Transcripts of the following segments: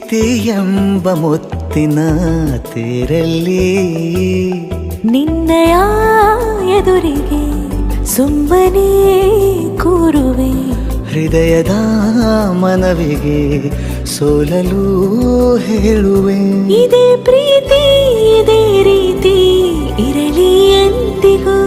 ಪ್ರೀತಿ ಎಂಬ ಮುತ್ತಿನ ತೇರಲ್ಲಿ ನಿನ್ನಯ ಎದುರಿಗೆ ಸುಮ್ಮನೆ ಕೂರುವೆ, ಹೃದಯದ ಮನವಿಗೆ ಸೋಲಲು ಹೇಳುವೆ. ಇದೇ ಪ್ರೀತಿ ಇದೇ ರೀತಿ ಇರಲಿ ಎಂದಿಗೂ.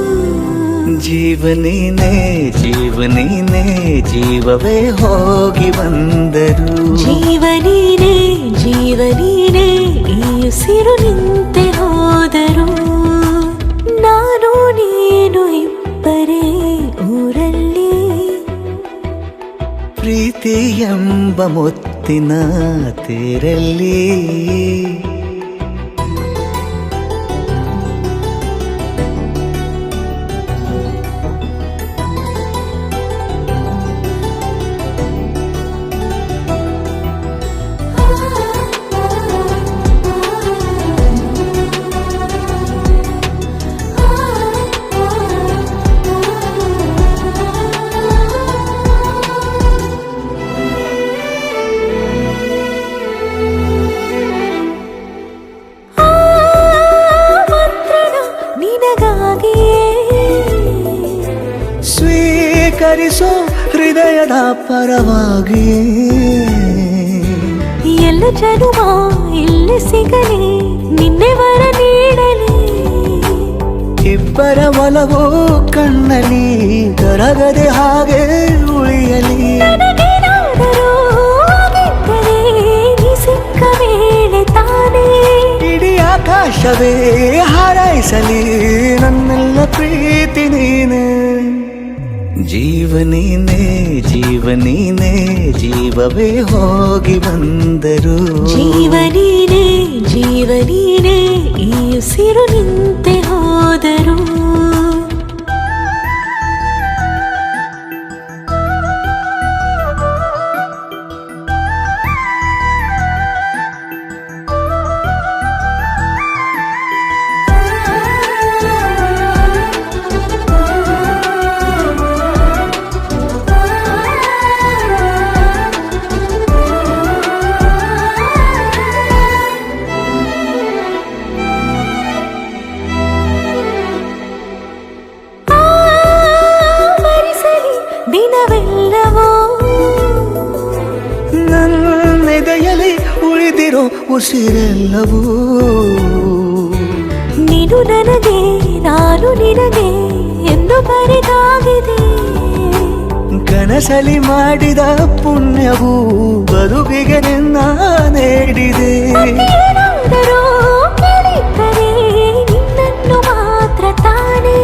ಜೀವನೇನೆ ಜೀವನೇನೆ ಜೀವವೇ ಹೋಗಿ ಬಂದರು. ಜೀವನೀನೇ ಜೀವನೀನೇ ಈ ಉಸಿರು ನಿಂತೆ ಹೋದರು. ನಾನು ನೀನು ಇಬ್ಬರೇ ಊರಲ್ಲಿ. ಪ್ರೀತಿ ಎಂಬ ಮುತ್ತಿನ ತೇರಲ್ಲಿ ಸ್ವೀಕರಿಸೋ ಹೃದಯದ ಪರವಾಗಿ. ಎಲ್ಲ ಜನುಮ ಇಲ್ಲಿ ಸಿಗಲಿ, ನಿನ್ನೆ ವರ ನೀಡಲಿ. ಇಬ್ಬರ ಒಲವು ಕಣ್ಣಲ್ಲಿ ಕರಗದೆ ಹಾಗೆ ಉಳಿಯಲಿ. ಸಿಕ್ಕ ವೇಳೆ ತಾನೇ ಇಡೀ ಆಕಾಶವೇ ಹಾರೈಸಲಿ ನನ್ನೆಲ್ಲ ಪ್ರೀತಿ ನೀನೆ. ಜೀವನೀನೇ ಜೀವನೀನೇ ಜೀವವೇ ಹೋಗಿ ಬಂದರು. ಜೀವನೀನೇ ಜೀವನೀನೇ ಈ ಉಸಿರು ನಿಂತೆ ಹೋದರು. ದಿನವೆಲ್ಲವೋ ನನ್ನೆದೆಯಲ್ಲಿ ಉಳಿದಿರೋ ಉಸಿರೆಲ್ಲವೂ ನೀನು ನನಗೆ ನಾನು ನಿನಗೆ ಎಂದು ಬರೆದಾಗಿದೆ. ಕನಸಲಿ ಮಾಡಿದ ಪುಣ್ಯವು ಬದುಕಿಗೆ ನಿನ್ನ ನೀಡಿದೆ. ನಿನ್ನನ್ನು ಮಾತ್ರ ತಾನೇ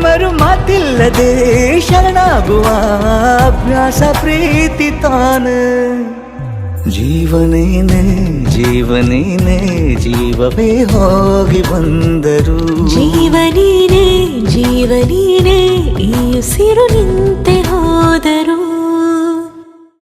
ಮರು ಮಾತಿಲ್ಲದೆ ಶರಣಾಗುವ ಅಭ್ಯಾಸ ಪ್ರೀತಿ ತಾನೆ. ಜೀವನೇನೆ ಜೀವನೇನೆ ಜೀವವೇ ಹೋಗಿ ಬಂದರು. ಜೀವನೀನೇ ಜೀವನೀನೇ ಈ ಉಸಿರು ನಿಂತೆ ಹೋದರು.